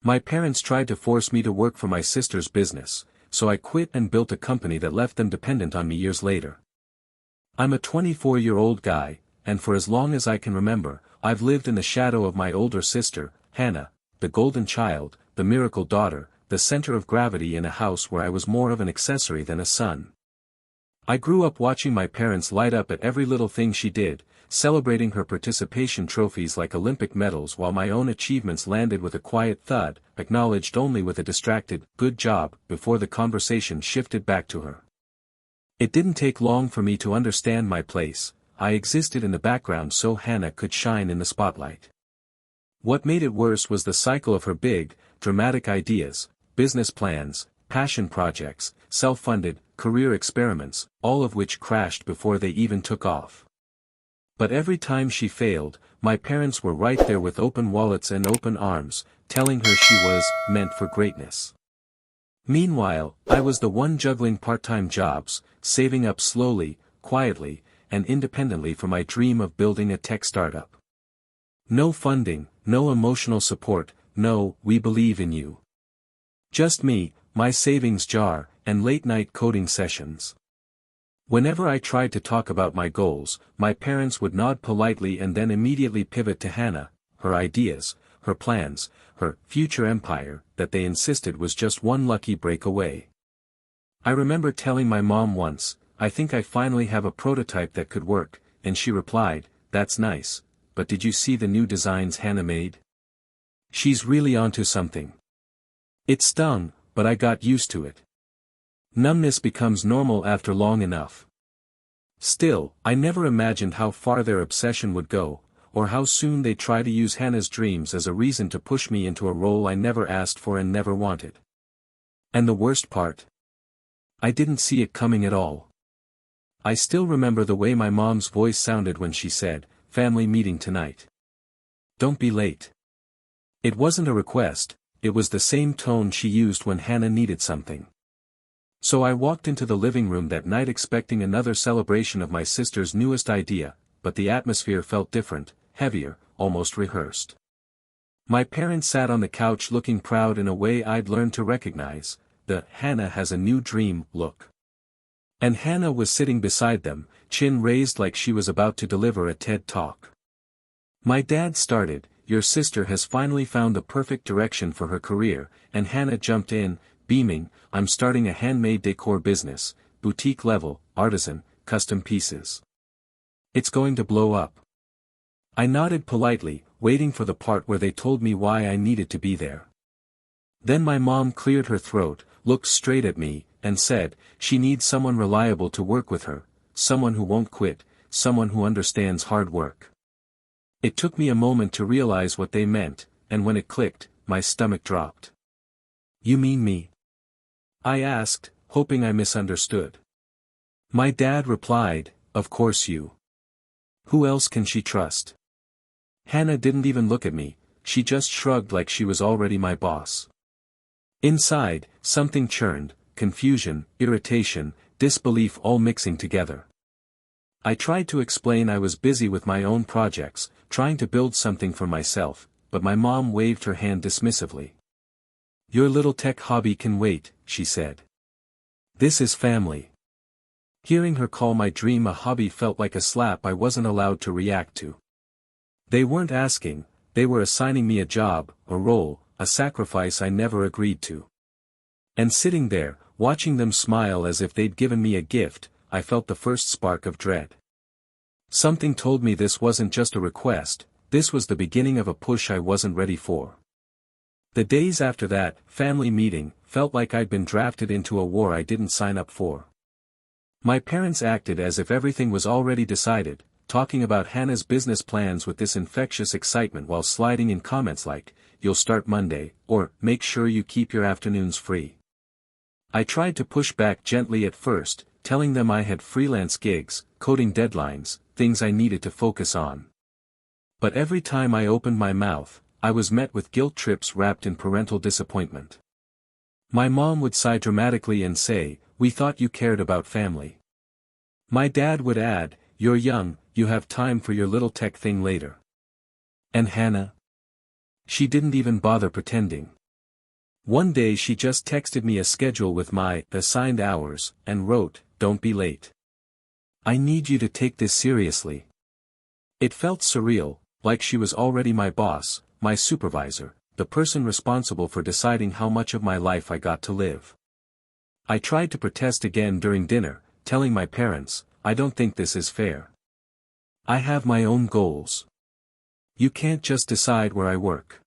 My parents tried to force me to work for my sister's business, so I quit and built a company that left them dependent on me years later. I'm a 24-year-old guy, and for as long as I can remember, I've lived in the shadow of my older sister, Hannah, the golden child, the miracle daughter, the center of gravity in a house where I was more of an accessory than a son. I grew up watching my parents light up at every little thing she did, celebrating her participation trophies like Olympic medals while my own achievements landed with a quiet thud, acknowledged only with a distracted, "good job," before the conversation shifted back to her. It didn't take long for me to understand my place. I existed in the background so Hannah could shine in the spotlight. What made it worse was the cycle of her big, dramatic ideas, business plans, passion projects, self-funded, career experiments, all of which crashed before they even took off. But every time she failed, my parents were right there with open wallets and open arms, telling her she was meant for greatness. Meanwhile, I was the one juggling part-time jobs, saving up slowly, quietly, and independently for my dream of building a tech startup. No funding, no emotional support, no "we believe in you." Just me, my savings jar, and late-night coding sessions. Whenever I tried to talk about my goals, my parents would nod politely and then immediately pivot to Hannah, her ideas, her plans, her future empire, that they insisted was just one lucky break away. I remember telling my mom once, "I think I finally have a prototype that could work," and she replied, "That's nice, but did you see the new designs Hannah made? She's really onto something." It stung, but I got used to it. Numbness becomes normal after long enough. Still, I never imagined how far their obsession would go, or how soon they'd try to use Hannah's dreams as a reason to push me into a role I never asked for and never wanted. And the worst part? I didn't see it coming at all. I still remember the way my mom's voice sounded when she said, "Family meeting tonight. Don't be late." It wasn't a request, it was the same tone she used when Hannah needed something. So I walked into the living room that night expecting another celebration of my sister's newest idea, but the atmosphere felt different, heavier, almost rehearsed. My parents sat on the couch looking proud in a way I'd learned to recognize, the "Hannah has a new dream" look. And Hannah was sitting beside them, chin raised like she was about to deliver a TED Talk. My dad started, "Your sister has finally found the perfect direction for her career," and Hannah jumped in, beaming, "I'm starting a handmade decor business, boutique level, artisan, custom pieces. It's going to blow up." I nodded politely, waiting for the part where they told me why I needed to be there. Then my mom cleared her throat, looked straight at me, and said, "She needs someone reliable to work with her, someone who won't quit, someone who understands hard work." It took me a moment to realize what they meant, and when it clicked, my stomach dropped. "You mean me?" I asked, hoping I misunderstood. My dad replied, "Of course you. Who else can she trust?" Hannah didn't even look at me, she just shrugged like she was already my boss. Inside, something churned, confusion, irritation, disbelief all mixing together. I tried to explain I was busy with my own projects, trying to build something for myself, but my mom waved her hand dismissively. "Your little tech hobby can wait," she said. "This is family." Hearing her call my dream a hobby felt like a slap I wasn't allowed to react to. They weren't asking, they were assigning me a job, a role, a sacrifice I never agreed to. And sitting there, watching them smile as if they'd given me a gift, I felt the first spark of dread. Something told me this wasn't just a request, this was the beginning of a push I wasn't ready for. The days after that family meeting felt like I'd been drafted into a war I didn't sign up for. My parents acted as if everything was already decided, talking about Hannah's business plans with this infectious excitement while sliding in comments like, "You'll start Monday," or "Make sure you keep your afternoons free." I tried to push back gently at first, telling them I had freelance gigs, coding deadlines, things I needed to focus on. But every time I opened my mouth, I was met with guilt trips wrapped in parental disappointment. My mom would sigh dramatically and say, "We thought you cared about family." My dad would add, "You're young, you have time for your little tech thing later." And Hannah? She didn't even bother pretending. One day she just texted me a schedule with my assigned hours, and wrote, "Don't be late. I need you to take this seriously." It felt surreal, like she was already my boss, my supervisor, the person responsible for deciding how much of my life I got to live. I tried to protest again during dinner, telling my parents, "I don't think this is fair. I have my own goals. You can't just decide where I work."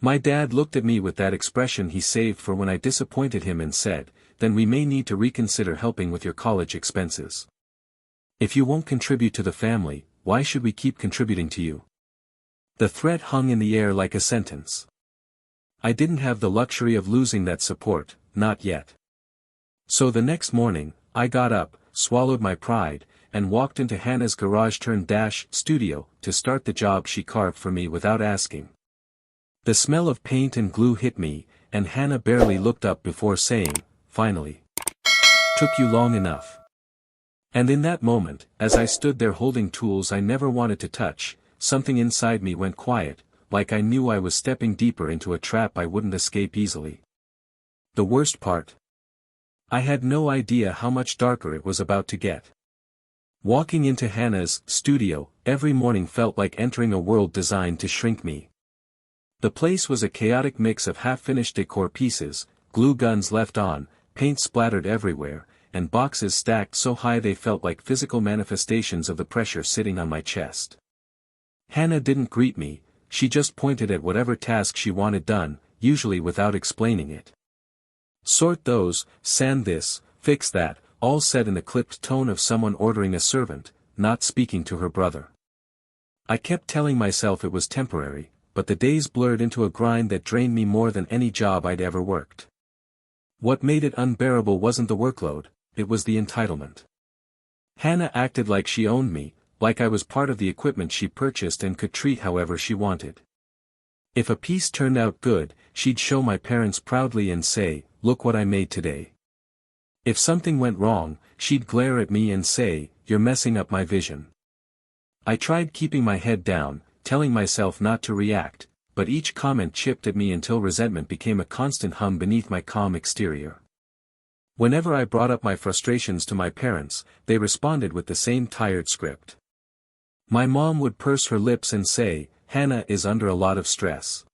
My dad looked at me with that expression he saved for when I disappointed him and said, "Then we may need to reconsider helping with your college expenses. If you won't contribute to the family, why should we keep contributing to you?" The threat hung in the air like a sentence. I didn't have the luxury of losing that support, not yet. So the next morning, I got up, swallowed my pride, and walked into Hannah's garage-turned-studio to start the job she carved for me without asking. The smell of paint and glue hit me, and Hannah barely looked up before saying, "Finally. Took you long enough." And in that moment, as I stood there holding tools I never wanted to touch, something inside me went quiet, like I knew I was stepping deeper into a trap I wouldn't escape easily. The worst part? I had no idea how much darker it was about to get. Walking into Hannah's studio every morning felt like entering a world designed to shrink me. The place was a chaotic mix of half-finished decor pieces, glue guns left on, paint splattered everywhere, and boxes stacked so high they felt like physical manifestations of the pressure sitting on my chest. Hannah didn't greet me, she just pointed at whatever task she wanted done, usually without explaining it. "Sort those, sand this, fix that," all said in the clipped tone of someone ordering a servant, not speaking to her brother. I kept telling myself it was temporary, but the days blurred into a grind that drained me more than any job I'd ever worked. What made it unbearable wasn't the workload, it was the entitlement. Hannah acted like she owned me, like I was part of the equipment she purchased and could treat however she wanted. If a piece turned out good, she'd show my parents proudly and say, "Look what I made today." If something went wrong, she'd glare at me and say, "You're messing up my vision." I tried keeping my head down, telling myself not to react, but each comment chipped at me until resentment became a constant hum beneath my calm exterior. Whenever I brought up my frustrations to my parents, they responded with the same tired script. My mom would purse her lips and say, "Hannah is under a lot of stress.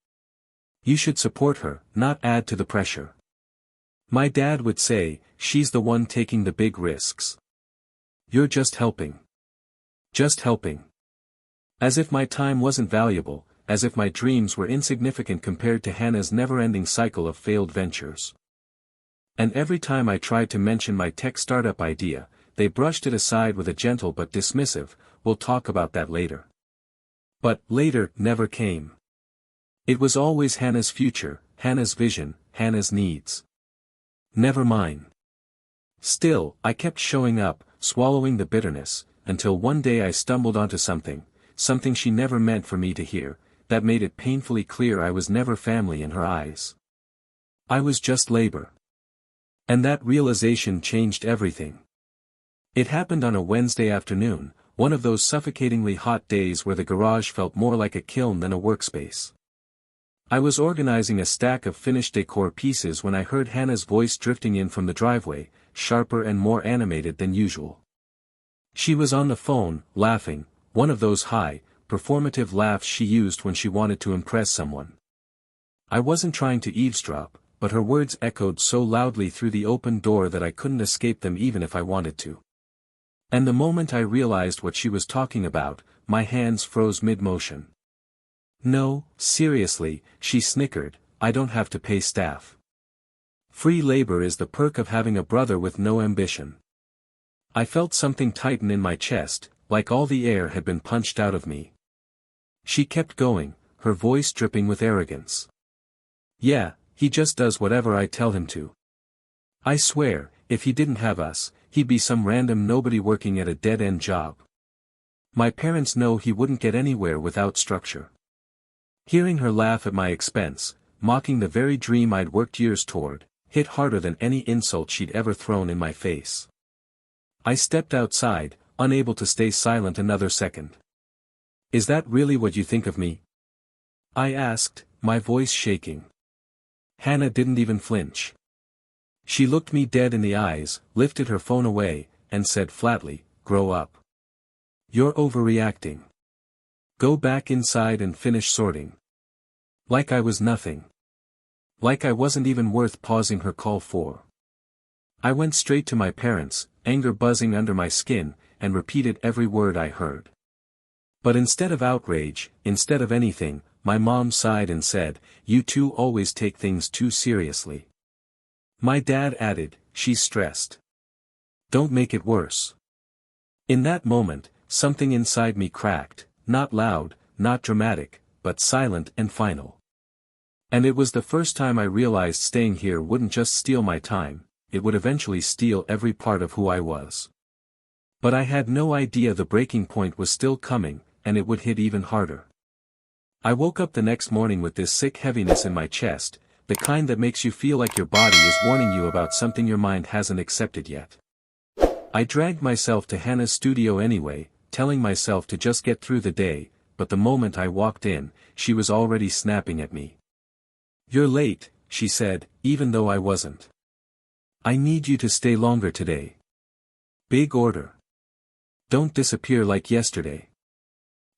You should support her, not add to the pressure." My dad would say, "She's the one taking the big risks. You're just helping. Just helping." As if my time wasn't valuable, as if my dreams were insignificant compared to Hannah's never-ending cycle of failed ventures. And every time I tried to mention my tech startup idea, they brushed it aside with a gentle but dismissive, "We'll talk about that later." But later never came. It was always Hannah's future, Hannah's vision, Hannah's needs. Never mine. Still, I kept showing up, swallowing the bitterness, until one day I stumbled onto something she never meant for me to hear, that made it painfully clear I was never family in her eyes. I was just labor. And that realization changed everything. It happened on a Wednesday afternoon, one of those suffocatingly hot days where the garage felt more like a kiln than a workspace. I was organizing a stack of finished decor pieces when I heard Hannah's voice drifting in from the driveway, sharper and more animated than usual. She was on the phone, laughing, one of those high, performative laughs she used when she wanted to impress someone. I wasn't trying to eavesdrop, but her words echoed so loudly through the open door that I couldn't escape them even if I wanted to. And the moment I realized what she was talking about, my hands froze mid-motion. "No, seriously," she snickered, "I don't have to pay staff. Free labor is the perk of having a brother with no ambition." I felt something tighten in my chest, like all the air had been punched out of me. She kept going, her voice dripping with arrogance. "Yeah, he just does whatever I tell him to. I swear, if he didn't have us, he'd be some random nobody working at a dead-end job. My parents know he wouldn't get anywhere without structure." Hearing her laugh at my expense, mocking the very dream I'd worked years toward, hit harder than any insult she'd ever thrown in my face. I stepped outside, unable to stay silent another second. "Is that really what you think of me?" I asked, my voice shaking. Hannah didn't even flinch. She looked me dead in the eyes, lifted her phone away, and said flatly, "Grow up. You're overreacting. Go back inside and finish sorting." Like I was nothing. Like I wasn't even worth pausing her call for. I went straight to my parents, anger buzzing under my skin, and repeated every word I heard. But instead of outrage, instead of anything, my mom sighed and said, "You two always take things too seriously." My dad added, "She's stressed. Don't make it worse." In that moment, something inside me cracked, not loud, not dramatic, but silent and final. And it was the first time I realized staying here wouldn't just steal my time, it would eventually steal every part of who I was. But I had no idea the breaking point was still coming, and it would hit even harder. I woke up the next morning with this sick heaviness in my chest, the kind that makes you feel like your body is warning you about something your mind hasn't accepted yet. I dragged myself to Hannah's studio anyway, telling myself to just get through the day, but the moment I walked in, she was already snapping at me. "You're late," she said, even though I wasn't. "I need you to stay longer today. Big order. Don't disappear like yesterday."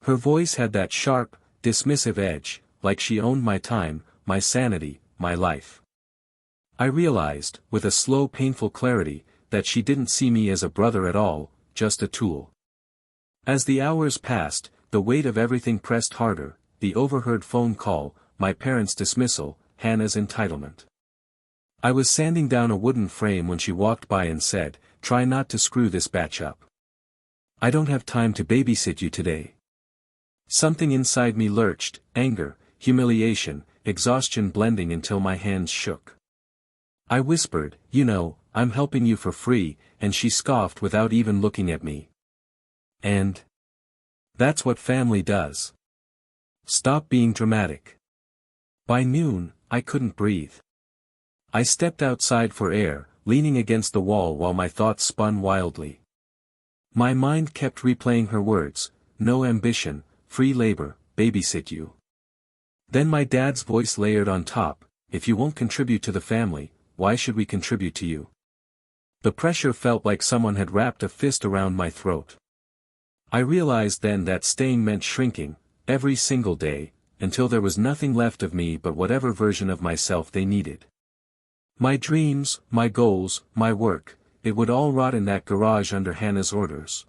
Her voice had that sharp, dismissive edge, like she owned my time, my sanity, my life. I realized, with a slow painful clarity, that she didn't see me as a brother at all, just a tool. As the hours passed, the weight of everything pressed harder, the overheard phone call, my parents' dismissal, Hannah's entitlement. I was sanding down a wooden frame when she walked by and said, "Try not to screw this batch up. I don't have time to babysit you today." Something inside me lurched, anger, humiliation, exhaustion blending until my hands shook. I whispered, "You know, I'm helping you for free," and she scoffed without even looking at me. And that's what family does. Stop being dramatic. By noon, I couldn't breathe. I stepped outside for air, leaning against the wall while my thoughts spun wildly. My mind kept replaying her words, "No ambition, free labor, babysit you." Then my dad's voice layered on top, "If you won't contribute to the family, why should we contribute to you?" The pressure felt like someone had wrapped a fist around my throat. I realized then that staying meant shrinking, every single day, until there was nothing left of me but whatever version of myself they needed. My dreams, my goals, my work, it would all rot in that garage under Hannah's orders.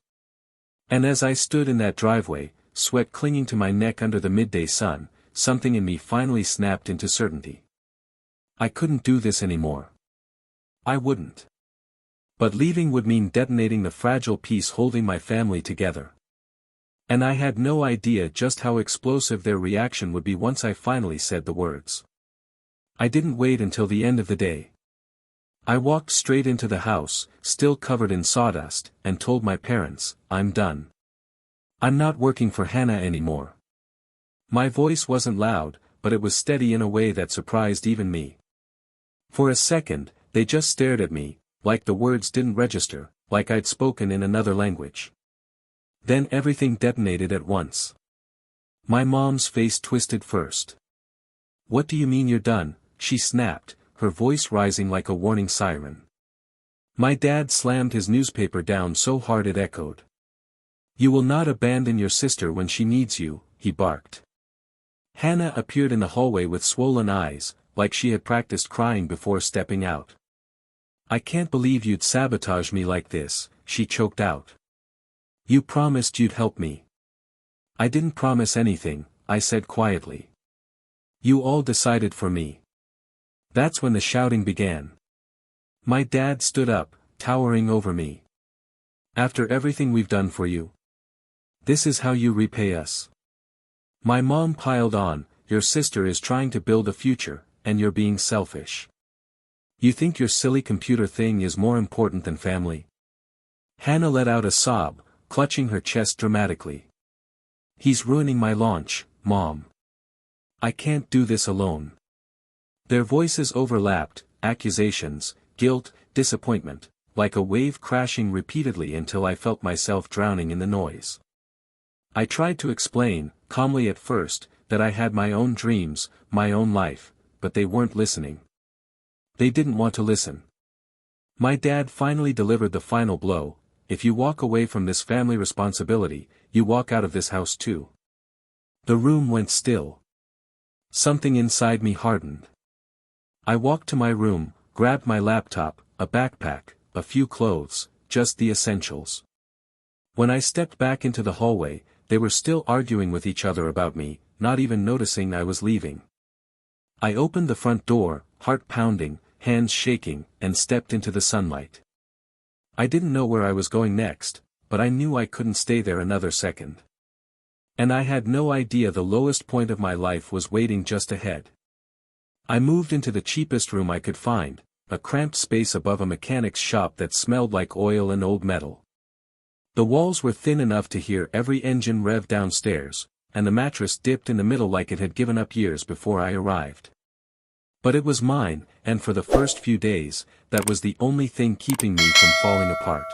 And as I stood in that driveway, sweat clinging to my neck under the midday sun, something in me finally snapped into certainty. I couldn't do this anymore. I wouldn't. But leaving would mean detonating the fragile piece holding my family together. And I had no idea just how explosive their reaction would be once I finally said the words. I didn't wait until the end of the day. I walked straight into the house, still covered in sawdust, and told my parents, "I'm done. I'm not working for Hannah anymore." My voice wasn't loud, but it was steady in a way that surprised even me. For a second, they just stared at me, like the words didn't register, like I'd spoken in another language. Then everything detonated at once. My mom's face twisted first. "What do you mean you're done?" she snapped, her voice rising like a warning siren. My dad slammed his newspaper down so hard it echoed. "You will not abandon your sister when she needs you," he barked. Hannah appeared in the hallway with swollen eyes, like she had practiced crying before stepping out. "I can't believe you'd sabotage me like this," she choked out. "You promised you'd help me." "I didn't promise anything," I said quietly. "You all decided for me." That's when the shouting began. My dad stood up, towering over me. "After everything we've done for you? This is how you repay us." My mom piled on, "Your sister is trying to build a future, and you're being selfish. You think your silly computer thing is more important than family?" Hannah let out a sob, clutching her chest dramatically. "He's ruining my launch, Mom. I can't do this alone." Their voices overlapped, accusations, guilt, disappointment, like a wave crashing repeatedly until I felt myself drowning in the noise. I tried to explain, calmly at first, that I had my own dreams, my own life, but they weren't listening. They didn't want to listen. My dad finally delivered the final blow: if you walk away from this family responsibility, you walk out of this house too. The room went still. Something inside me hardened. I walked to my room, grabbed my laptop, a backpack, a few clothes, just the essentials. When I stepped back into the hallway, they were still arguing with each other about me, not even noticing I was leaving. I opened the front door, heart pounding, hands shaking, and stepped into the sunlight. I didn't know where I was going next, but I knew I couldn't stay there another second. And I had no idea the lowest point of my life was waiting just ahead. I moved into the cheapest room I could find, a cramped space above a mechanic's shop that smelled like oil and old metal. The walls were thin enough to hear every engine rev downstairs, and the mattress dipped in the middle like it had given up years before I arrived. But it was mine, and for the first few days, that was the only thing keeping me from falling apart.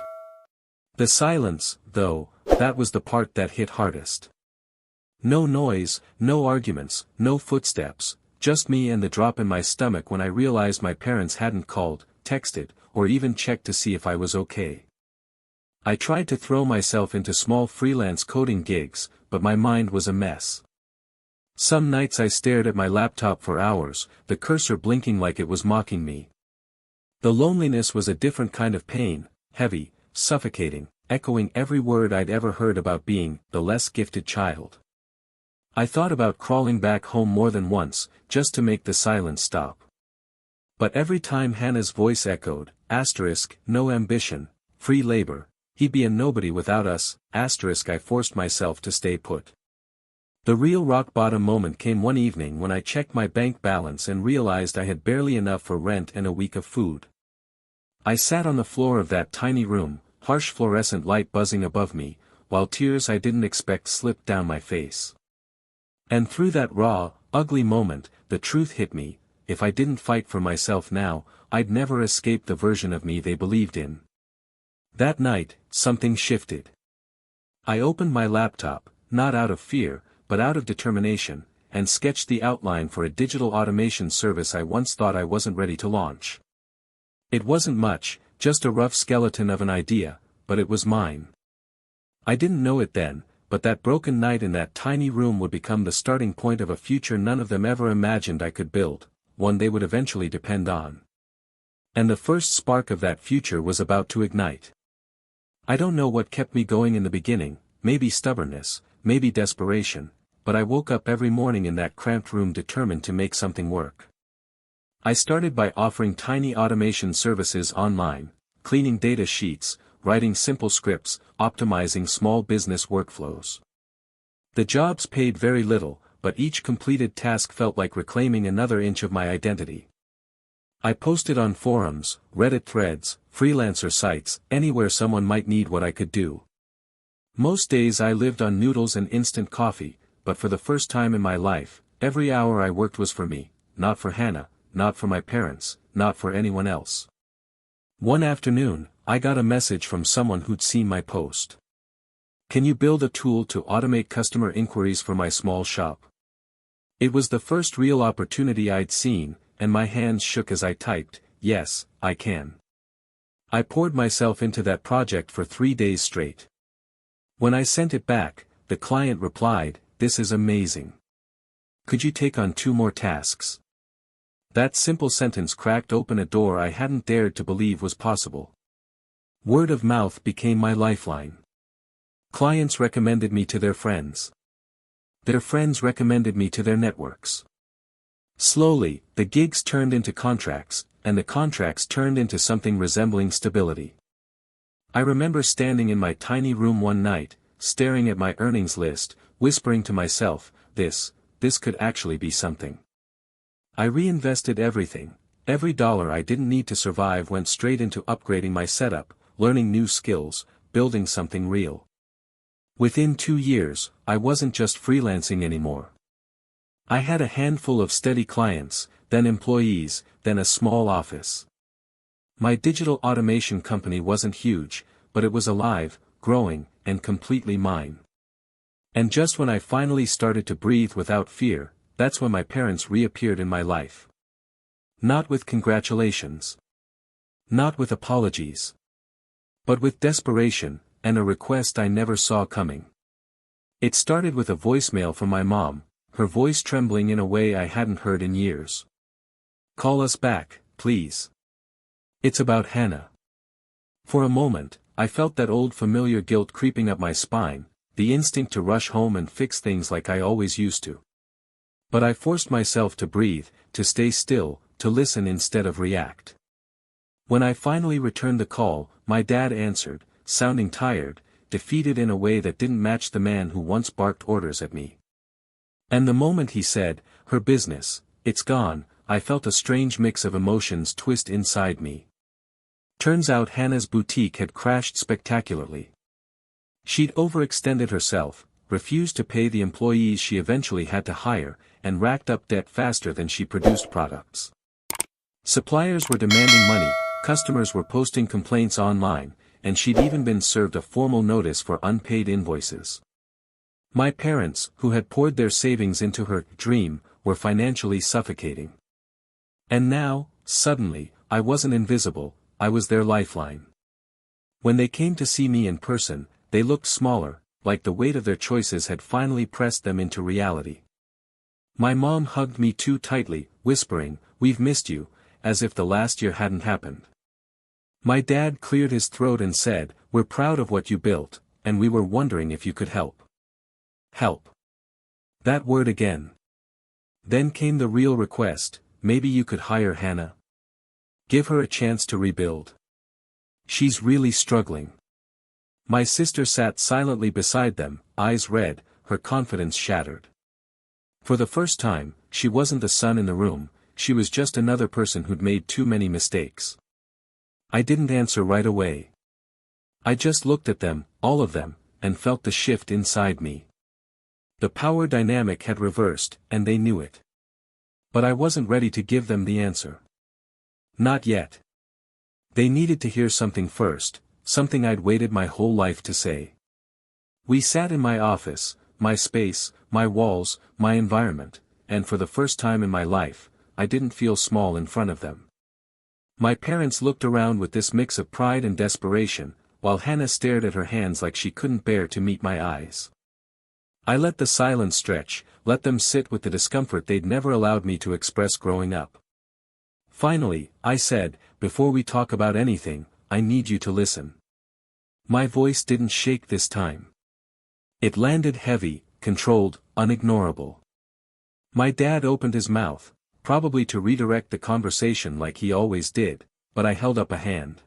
The silence, though, that was the part that hit hardest. No noise, no arguments, no footsteps, just me and the drop in my stomach when I realized my parents hadn't called, texted, or even checked to see if I was okay. I tried to throw myself into small freelance coding gigs, but my mind was a mess. Some nights I stared at my laptop for hours, the cursor blinking like it was mocking me. The loneliness was a different kind of pain, heavy, suffocating, echoing every word I'd ever heard about being the less gifted child. I thought about crawling back home more than once, just to make the silence stop. But every time Hannah's voice echoed, no ambition, free labor, he'd be a nobody without us, I forced myself to stay put. The real rock bottom moment came one evening when I checked my bank balance and realized I had barely enough for rent and a week of food. I sat on the floor of that tiny room, harsh fluorescent light buzzing above me, while tears I didn't expect slipped down my face. And through that raw, ugly moment, the truth hit me: if I didn't fight for myself now, I'd never escape the version of me they believed in. That night, something shifted. I opened my laptop, not out of fear, but out of determination, and sketched the outline for a digital automation service I once thought I wasn't ready to launch. It wasn't much, just a rough skeleton of an idea, but it was mine. I didn't know it then, but that broken night in that tiny room would become the starting point of a future none of them ever imagined I could build, one they would eventually depend on. And the first spark of that future was about to ignite. I don't know what kept me going in the beginning, maybe stubbornness, maybe desperation, but I woke up every morning in that cramped room determined to make something work. I started by offering tiny automation services online, cleaning data sheets, writing simple scripts, optimizing small business workflows. The jobs paid very little, but each completed task felt like reclaiming another inch of my identity. I posted on forums, Reddit threads, freelancer sites, anywhere someone might need what I could do. Most days I lived on noodles and instant coffee, but for the first time in my life, every hour I worked was for me, not for Hannah, not for my parents, not for anyone else. One afternoon, I got a message from someone who'd seen my post. "Can you build a tool to automate customer inquiries for my small shop?" It was the first real opportunity I'd seen, and my hands shook as I typed, "Yes, I can." I poured myself into that project for 3 days straight. When I sent it back, the client replied, "This is amazing. Could you take on 2 more tasks?" That simple sentence cracked open a door I hadn't dared to believe was possible. Word of mouth became my lifeline. Clients recommended me to their friends. Their friends recommended me to their networks. Slowly, the gigs turned into contracts, and the contracts turned into something resembling stability. I remember standing in my tiny room one night, staring at my earnings list, whispering to myself, this could actually be something. I reinvested everything. Every dollar I didn't need to survive went straight into upgrading my setup, learning new skills, building something real. Within 2 years, I wasn't just freelancing anymore. I had a handful of steady clients, then employees, then a small office. My digital automation company wasn't huge, but it was alive, growing, and completely mine. And just when I finally started to breathe without fear, that's when my parents reappeared in my life. Not with congratulations. Not with apologies. But with desperation, and a request I never saw coming. It started with a voicemail from my mom, her voice trembling in a way I hadn't heard in years. "Call us back, please. It's about Hannah." For a moment, I felt that old familiar guilt creeping up my spine, the instinct to rush home and fix things like I always used to. But I forced myself to breathe, to stay still, to listen instead of react. When I finally returned the call, my dad answered, sounding tired, defeated in a way that didn't match the man who once barked orders at me. And the moment he said, "Her business, it's gone," I felt a strange mix of emotions twist inside me. Turns out Hannah's boutique had crashed spectacularly. She'd overextended herself, refused to pay the employees she eventually had to hire, and racked up debt faster than she produced products. Suppliers were demanding money, customers were posting complaints online, and she'd even been served a formal notice for unpaid invoices. My parents, who had poured their savings into her dream, were financially suffocating. And now, suddenly, I wasn't invisible, I was their lifeline. When they came to see me in person, they looked smaller, like the weight of their choices had finally pressed them into reality. My mom hugged me too tightly, whispering, "We've missed you," as if the last year hadn't happened. My dad cleared his throat and said, "We're proud of what you built, and we were wondering if you could help." Help. That word again. Then came the real request, "Maybe you could hire Hannah. Give her a chance to rebuild. She's really struggling." My sister sat silently beside them, eyes red, her confidence shattered. For the first time, she wasn't the son in the room, she was just another person who'd made too many mistakes. I didn't answer right away. I just looked at them, all of them, and felt the shift inside me. The power dynamic had reversed, and they knew it. But I wasn't ready to give them the answer. Not yet. They needed to hear something first, something I'd waited my whole life to say. We sat in my office, my space, my walls, my environment, and for the first time in my life, I didn't feel small in front of them. My parents looked around with this mix of pride and desperation, while Hannah stared at her hands like she couldn't bear to meet my eyes. I let the silence stretch, let them sit with the discomfort they'd never allowed me to express growing up. Finally, I said, "Before we talk about anything, I need you to listen." My voice didn't shake this time. It landed heavy, controlled, unignorable. My dad opened his mouth, probably to redirect the conversation like he always did, but I held up a hand.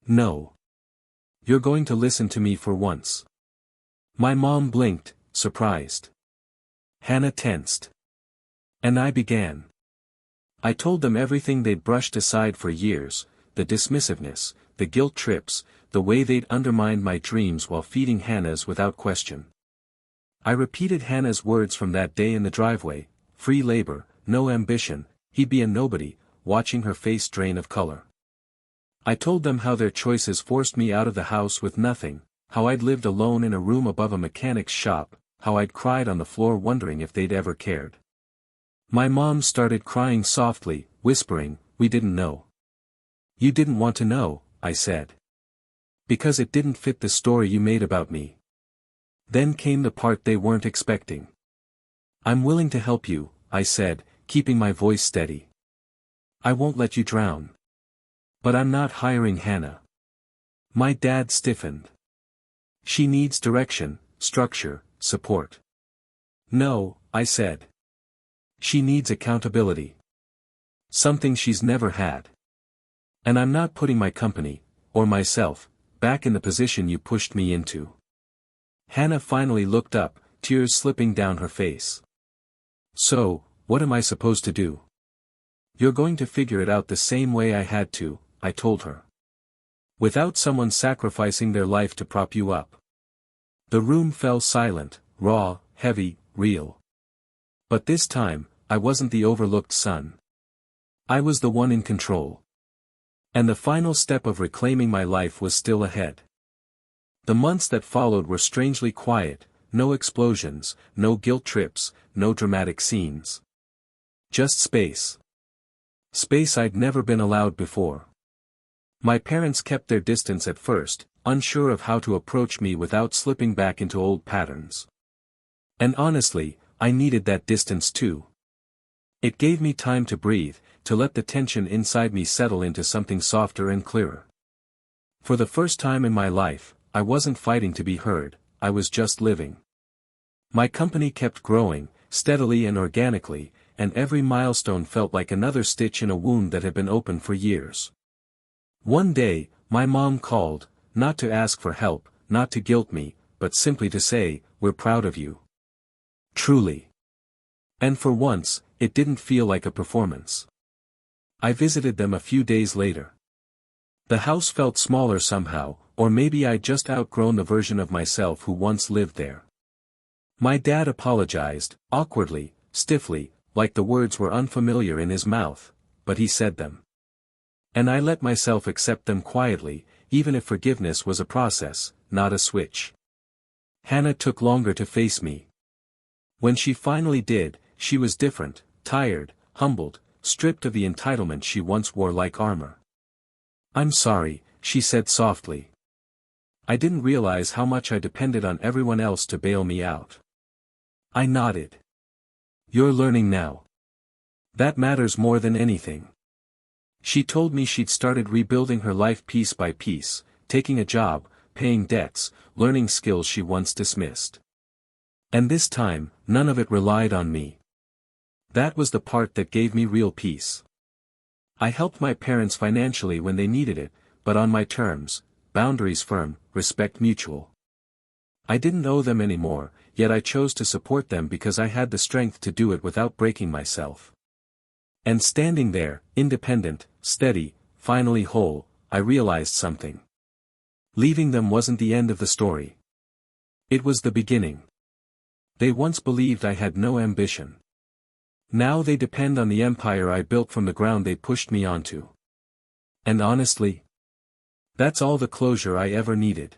"No. You're going to listen to me for once." My mom blinked, surprised. Hannah tensed. And I began. I told them everything they'd brushed aside for years, the dismissiveness, the guilt trips, the way they'd undermined my dreams while feeding Hannah's without question. I repeated Hannah's words from that day in the driveway, free labor, no ambition, he'd be a nobody, watching her face drain of color. I told them how their choices forced me out of the house with nothing, how I'd lived alone in a room above a mechanic's shop, how I'd cried on the floor wondering if they'd ever cared. My mom started crying softly, whispering, "We didn't know." "You didn't want to know," I said. "Because it didn't fit the story you made about me." Then came the part they weren't expecting. "I'm willing to help you," I said, keeping my voice steady. "I won't let you drown. But I'm not hiring Hannah." My dad stiffened. "She needs direction, structure, support." "No," I said. "She needs accountability. Something she's never had. And I'm not putting my company, or myself, back in the position you pushed me into." Hannah finally looked up, tears slipping down her face. "So, what am I supposed to do?" "You're going to figure it out the same way I had to," I told her. "Without someone sacrificing their life to prop you up." The room fell silent, raw, heavy, real. But this time, I wasn't the overlooked son. I was the one in control. And the final step of reclaiming my life was still ahead. The months that followed were strangely quiet, no explosions, no guilt trips, no dramatic scenes. Just space. Space I'd never been allowed before. My parents kept their distance at first, unsure of how to approach me without slipping back into old patterns. And honestly, I needed that distance too. It gave me time to breathe, to let the tension inside me settle into something softer and clearer. For the first time in my life, I wasn't fighting to be heard, I was just living. My company kept growing, steadily and organically, and every milestone felt like another stitch in a wound that had been open for years. One day, my mom called, not to ask for help, not to guilt me, but simply to say, "We're proud of you." Truly. And for once, it didn't feel like a performance. I visited them a few days later. The house felt smaller somehow, or maybe I'd just outgrown the version of myself who once lived there. My dad apologized, awkwardly, stiffly, like the words were unfamiliar in his mouth, but he said them. And I let myself accept them quietly, even if forgiveness was a process, not a switch. Hannah took longer to face me. When she finally did, she was different, tired, humbled, stripped of the entitlement she once wore like armor. "I'm sorry," she said softly. "I didn't realize how much I depended on everyone else to bail me out." I nodded. "You're learning now. That matters more than anything." She told me she'd started rebuilding her life piece by piece, taking a job, paying debts, learning skills she once dismissed. And this time, none of it relied on me. That was the part that gave me real peace. I helped my parents financially when they needed it, but on my terms, boundaries firm, respect mutual. I didn't owe them anymore, yet I chose to support them because I had the strength to do it without breaking myself. And standing there, independent, steady, finally whole, I realized something. Leaving them wasn't the end of the story. It was the beginning. They once believed I had no ambition. Now they depend on the empire I built from the ground they pushed me onto. And honestly, that's all the closure I ever needed.